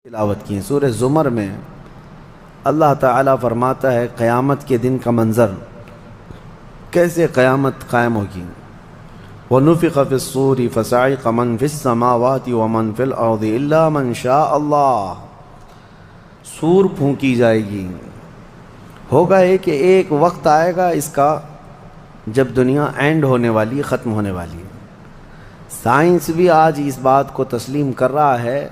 تلاوت کی ہیں۔ سورہ زمر میں اللہ تعالیٰ فرماتا ہے قیامت کے دن کا منظر، کیسے قیامت قائم ہوگی۔ وَنُفِخَ فِي الصُّورِ فَصَعِقَ مَنْ فِي السَّمَاوَاتِ وَمَنْ فِي الْأَرْضِ إِلَّا مَنْ شَاءَ اللَّهُ، سور پھونکی جائے گی۔ ہوگا کہ ایک وقت آئے گا اس کا جب دنیا اینڈ ہونے والی، ختم ہونے والی ہے۔ سائنس بھی آج اس بات کو تسلیم کر رہا ہے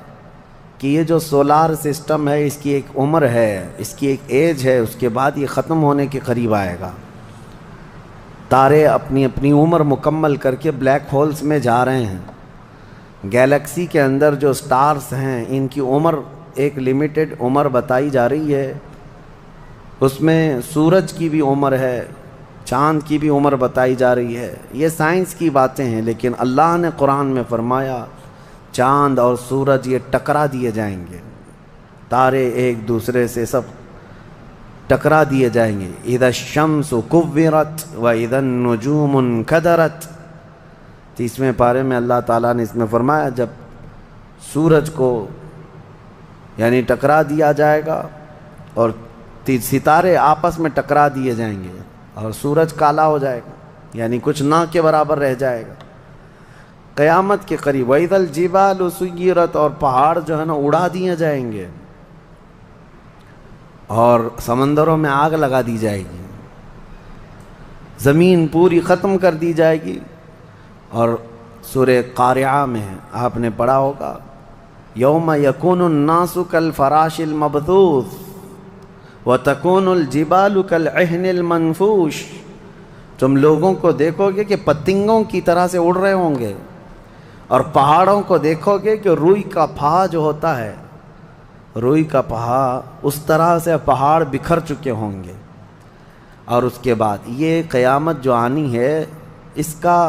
کہ یہ جو سولار سسٹم ہے اس کی ایک عمر ہے، اس کی ایک ایج ہے، اس کے بعد یہ ختم ہونے کے قریب آئے گا۔ تارے اپنی اپنی عمر مکمل کر کے بلیک ہولز میں جا رہے ہیں۔ گیلیکسی کے اندر جو سٹارز ہیں ان کی عمر ایک لیمیٹڈ عمر بتائی جا رہی ہے، اس میں سورج کی بھی عمر ہے، چاند کی بھی عمر بتائی جا رہی ہے۔ یہ سائنس کی باتیں ہیں، لیکن اللہ نے قرآن میں فرمایا چاند اور سورج یہ ٹکرا دیے جائیں گے، تارے ایک دوسرے سے سب ٹکرا دیے جائیں گے۔ اذا الشمس کورت واذا النجوم انکدرت، 30ویں پارے میں اللہ تعالیٰ نے اس میں فرمایا جب سورج کو یعنی ٹکرا دیا جائے گا اور ستارے آپس میں ٹکرا دیے جائیں گے اور سورج کالا ہو جائے گا، یعنی کچھ نہ کے برابر رہ جائے گا قیامت کے قریب۔ وَإِذَا الْجِبَالُ سُيِّرَتْ، اور پہاڑ جو ہے نا اڑا دیے جائیں گے اور سمندروں میں آگ لگا دی جائے گی، زمین پوری ختم کر دی جائے گی۔ اور سورہ قارعہ میں آپ نے پڑھا ہوگا یوم یکون الناس کالفراش المبثوث وتکون الجبال کالعہن المنفوش، تم لوگوں کو دیکھو گے کہ پتنگوں کی طرح سے اڑ رہے ہوں گے، اور پہاڑوں کو دیکھو گے کہ روئی کا پہا جو ہوتا ہے، روئی کا پہا اس طرح سے پہاڑ بکھر چکے ہوں گے۔ اور اس کے بعد یہ قیامت جو آنی ہے اس کا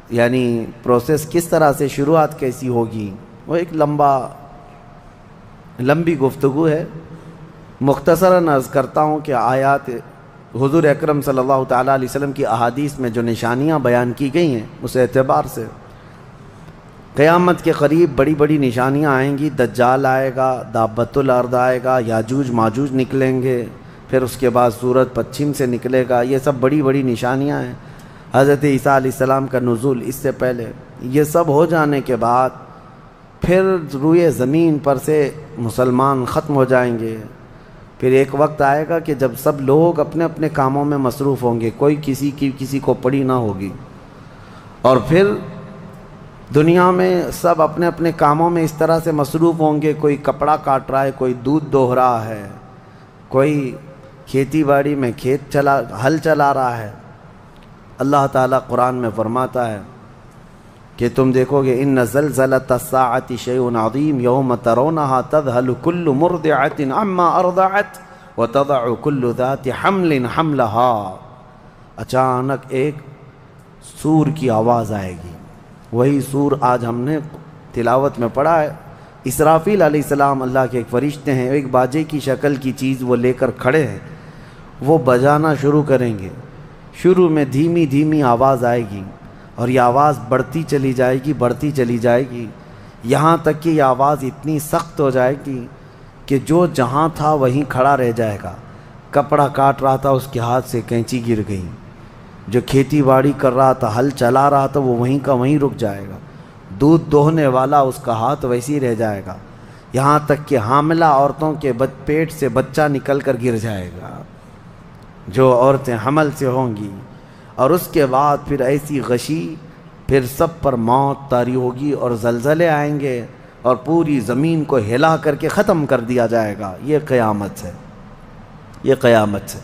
یعنی پروسیس کس طرح سے، شروعات کیسی ہوگی، وہ ایک لمبی گفتگو ہے۔ مختصراً عرض کرتا ہوں کہ آیات حضور اکرم صلی اللہ تعالیٰ علیہ وسلم کی احادیث میں جو نشانیاں بیان کی گئی ہیں اس اعتبار سے قیامت کے قریب بڑی بڑی نشانیاں آئیں گی۔ دجال آئے گا، دابۃ الارض آئے گا، یاجوج ماجوج نکلیں گے، پھر اس کے بعد سورج پچھم سے نکلے گا۔ یہ سب بڑی بڑی نشانیاں ہیں۔ حضرت عیسیٰ علیہ السلام کا نزول اس سے پہلے، یہ سب ہو جانے کے بعد پھر روئے زمین پر سے مسلمان ختم ہو جائیں گے۔ پھر ایک وقت آئے گا کہ جب سب لوگ اپنے اپنے کاموں میں مصروف ہوں گے، کوئی کسی کو پڑی نہ ہوگی، اور پھر دنیا میں سب اپنے اپنے کاموں میں اس طرح سے مصروف ہوں گے، کوئی کپڑا کاٹ رہا ہے، کوئی دودھ دوہ رہا ہے، کوئی کھیتی باڑی میں ہل چلا رہا ہے۔ اللہ تعالیٰ قرآن میں فرماتا ہے کہ تم دیکھو گے ان زلزلۃ الساعۃ شیء عظیم یوم ترونھا تذہل کل مرضعۃ عما ارضعت وتضع کل ذات حمل حملھا، اچانک ایک سور کی آواز آئے گی۔ وہی سور آج ہم نے تلاوت میں پڑھا ہے۔ اسرافیل علیہ السلام اللہ کے ایک فرشتے ہیں، ایک باجے کی شکل کی چیز وہ لے کر کھڑے ہیں، وہ بجانا شروع کریں گے۔ شروع میں دھیمی دھیمی آواز آئے گی اور یہ آواز بڑھتی چلی جائے گی، بڑھتی چلی جائے گی، یہاں تک کہ یہ آواز اتنی سخت ہو جائے گی کہ جو جہاں تھا وہیں کھڑا رہ جائے گا۔ کپڑا کاٹ رہا تھا اس کے ہاتھ سے کینچی گر گئی، جو کھیتی باڑی کر رہا تھا، ہل چلا رہا تھا، وہ وہیں کا وہیں رک جائے گا۔ دودھ دوہنے والا اس کا ہاتھ ویسے ہی رہ جائے گا، یہاں تک کہ حاملہ عورتوں کے پیٹ سے بچہ نکل کر گر جائے گا، جو عورتیں حمل سے ہوں گی۔ اور اس کے بعد پھر ایسی غشی، پھر سب پر موت طاری ہوگی اور زلزلے آئیں گے اور پوری زمین کو ہلا کر کے ختم کر دیا جائے گا۔ یہ قیامت ہے، یہ قیامت ہے۔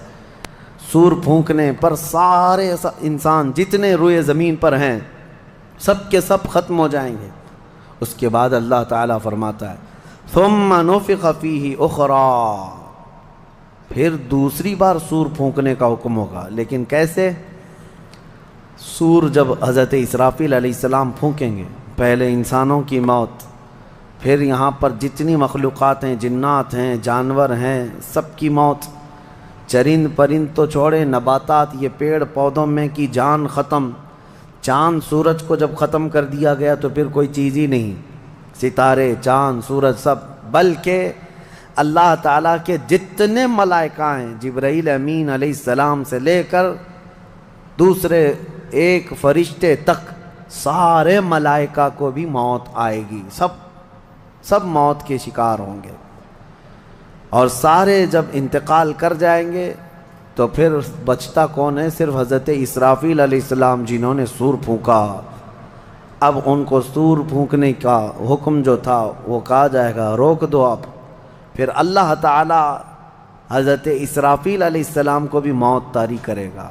سور پھونکنے پر سارے انسان جتنے روئے زمین پر ہیں سب کے سب ختم ہو جائیں گے۔ اس کے بعد اللہ تعالیٰ فرماتا ہے ثم نفخ فیہ اخری، پھر دوسری بار سور پھونکنے کا حکم ہوگا۔ لیکن کیسے؟ سور جب حضرت اسرافیل علیہ السلام پھونکیں گے، پہلے انسانوں کی موت، پھر یہاں پر جتنی مخلوقات ہیں، جنات ہیں، جانور ہیں، سب کی موت، چرند پرند تو چھوڑے، نباتات، یہ پیڑ پودوں میں کی جان ختم۔ چاند سورج کو جب ختم کر دیا گیا تو پھر کوئی چیز ہی نہیں، ستارے، چاند، سورج سب بلکہ اللہ تعالیٰ کے جتنے ملائکہ ہیں، جبرائیل امین علیہ السلام سے لے کر دوسرے ایک فرشتے تک، سارے ملائکہ کو بھی موت آئے گی، سب موت کے شکار ہوں گے، اور سارے جب انتقال کر جائیں گے تو پھر بچتا کون ہے؟ صرف حضرت اسرافیل علیہ السلام، جنہوں نے سور پھونکا۔ اب ان کو سور پھونکنے کا حکم جو تھا وہ کہا جائے گا روک دو اب۔ پھر اللہ تعالی حضرت اسرافیل علیہ السلام کو بھی موت طاری کرے گا،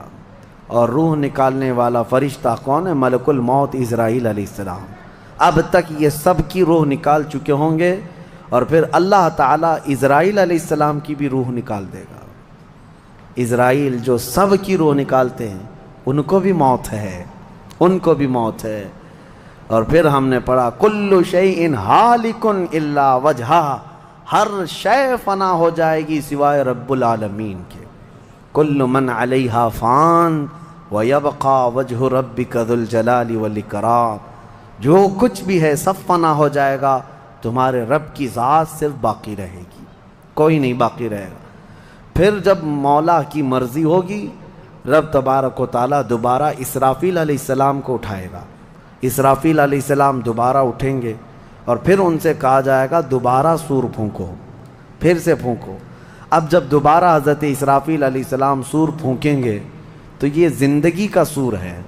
اور روح نکالنے والا فرشتہ کون ہے؟ ملک الموت اسرائیل علیہ السلام۔ اب تک یہ سب کی روح نکال چکے ہوں گے، اور پھر اللہ تعالیٰ اسرائیل علیہ السلام کی بھی روح نکال دے گا۔ اسرائیل جو سب کی روح نکالتے ہیں، ان کو بھی موت ہے، ان کو بھی موت ہے۔ اور پھر ہم نے پڑھا کل شیء ہالک الا وجہہ، ہر شے فنا ہو جائے گی سوائے رب العالمین کے۔ کل من علیہا فان ویبقى وجہ ربک ذو الجلال والاکرام، جو کچھ بھی ہے سب فنا ہو جائے گا، تمہارے رب کی ذات صرف باقی رہے گی، کوئی نہیں باقی رہے گا۔ پھر جب مولا کی مرضی ہوگی، رب تبارک و تعالیٰ دوبارہ اسرافیل علیہ السلام کو اٹھائے گا۔ اسرافیل علیہ السلام دوبارہ اٹھیں گے، اور پھر ان سے کہا جائے گا دوبارہ سور پھونکو، پھر سے پھونکو۔ اب جب دوبارہ حضرت اسرافیل علیہ السلام سور پھونکیں گے تو یہ زندگی کا سور ہے۔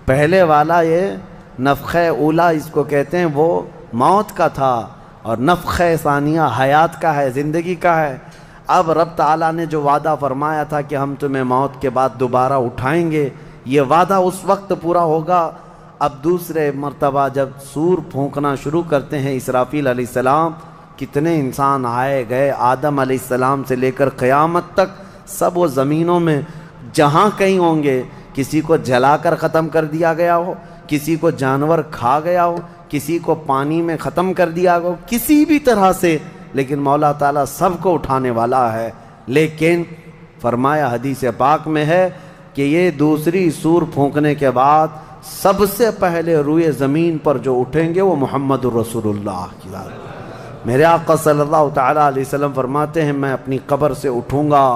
پہلے والا یہ نفخہ اولا اس کو کہتے ہیں، وہ موت کا تھا، اور نفخہ ثانیہ حیات کا ہے، زندگی کا ہے۔ اب رب تعالیٰ نے جو وعدہ فرمایا تھا کہ ہم تمہیں موت کے بعد دوبارہ اٹھائیں گے، یہ وعدہ اس وقت پورا ہوگا۔ اب دوسرے مرتبہ جب سور پھونکنا شروع کرتے ہیں اسرافیل علیہ السلام، کتنے انسان آئے گئے، آدم علیہ السلام سے لے کر قیامت تک، سب وہ زمینوں میں جہاں کہیں ہوں گے، کسی کو جلا کر ختم کر دیا گیا ہو، کسی کو جانور کھا گیا ہو، کسی کو پانی میں ختم کر دیا ہو، کسی بھی طرح سے، لیکن مولا تعالیٰ سب کو اٹھانے والا ہے۔ لیکن فرمایا حدیث پاک میں ہے کہ یہ دوسری سور پھونکنے کے بعد سب سے پہلے روئے زمین پر جو اٹھیں گے وہ محمد الرسول اللہ کی ذات۔ میرے آقا صلی اللہ تعالیٰ علیہ وسلم فرماتے ہیں میں اپنی قبر سے اٹھوں گا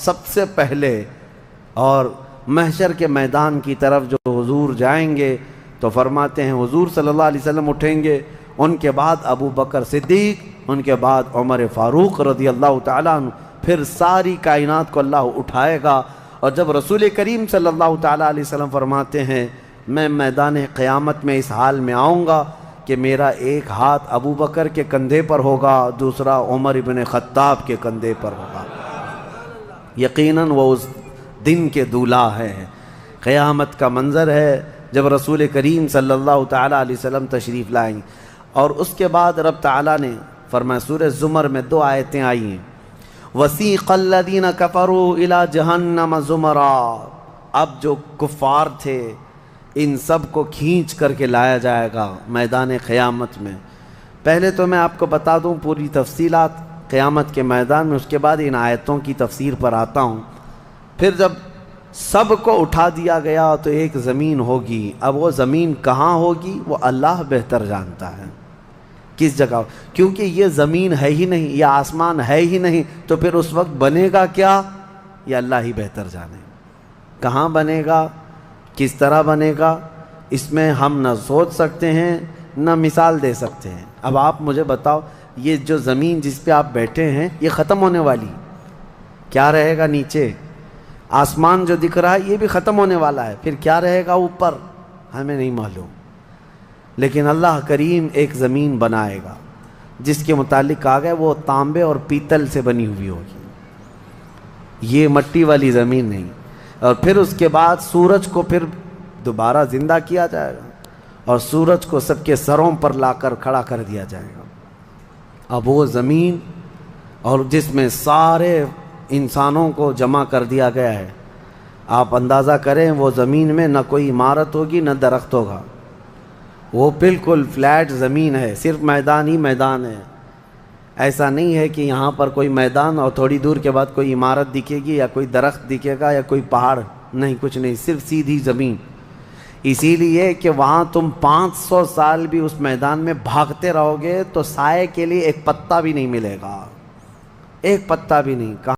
سب سے پہلے، اور محشر کے میدان کی طرف جو حضور جائیں گے تو فرماتے ہیں حضور صلی اللہ علیہ وسلم اٹھیں گے، ان کے بعد ابو بکر صدیق، ان کے بعد عمر فاروق رضی اللہ تعالیٰ عنہ، پھر ساری کائنات کو اللہ اٹھائے گا۔ اور جب رسول کریم صلی اللہ تعالیٰ علیہ وسلم فرماتے ہیں میں میدان قیامت میں اس حال میں آؤں گا کہ میرا ایک ہاتھ ابو بکر کے کندھے پر ہوگا، دوسرا عمر ابن خطاب کے کندھے پر ہوگا۔ یقیناً وہ اس دن کے دولہا ہیں۔ قیامت کا منظر ہے جب رسول کریم صلی اللہ تعالیٰ علیہ وسلم تشریف لائیں، اور اس کے بعد رب تعالیٰ نے فرمایا، سورہ زمر میں 2 آیتیں آئی ہیں، وَسِيقَ الَّذِينَ كَفَرُوا إِلَى جَهَنَّمَ زُمَرًا، اب جو کفار تھے ان سب کو کھینچ کر کے لایا جائے گا میدان قیامت میں۔ پہلے تو میں آپ کو بتا دوں پوری تفصیلات قیامت کے میدان میں، اس کے بعد ان آیتوں کی تفسیر پر آتا ہوں۔ پھر جب سب کو اٹھا دیا گیا تو ایک زمین ہوگی، اب وہ زمین کہاں ہوگی وہ اللہ بہتر جانتا ہے کس جگہ، کیونکہ یہ زمین ہے ہی نہیں، یہ آسمان ہے ہی نہیں، تو پھر اس وقت بنے گا کیا یہ اللہ ہی بہتر جانے۔ کہاں بنے گا، کس طرح بنے گا، اس میں ہم نہ سوچ سکتے ہیں نہ مثال دے سکتے ہیں۔ اب آپ مجھے بتاؤ، یہ جو زمین جس پہ آپ بیٹھے ہیں یہ ختم ہونے والی، کیا رہے گا نیچے؟ آسمان جو دکھ رہا ہے یہ بھی ختم ہونے والا ہے، پھر کیا رہے گا اوپر ہمیں نہیں معلوم، لیکن اللہ کریم ایک زمین بنائے گا جس کے متعلق کہا گیا وہ تانبے اور پیتل سے بنی ہوئی ہوگی، یہ مٹی والی زمین نہیں۔ اور پھر اس کے بعد سورج کو پھر دوبارہ زندہ کیا جائے گا، اور سورج کو سب کے سروں پر لا کر کھڑا کر دیا جائے گا۔ اب وہ زمین اور جس میں سارے انسانوں کو جمع کر دیا گیا ہے، آپ اندازہ کریں وہ زمین میں نہ کوئی عمارت ہوگی نہ درخت ہوگا، وہ بالکل فلیٹ زمین ہے، صرف میدان ہی میدان ہے۔ ایسا نہیں ہے کہ یہاں پر کوئی میدان اور تھوڑی دور کے بعد کوئی عمارت دکھے گی یا کوئی درخت دکھے گا یا کوئی پہاڑ، نہیں، کچھ نہیں، صرف سیدھی زمین۔ اسی لیے کہ وہاں تم 500 سال بھی اس میدان میں بھاگتے رہو گے تو سائے کے لیے ایک پتا بھی نہیں ملے گا، ایک پتا بھی نہیں.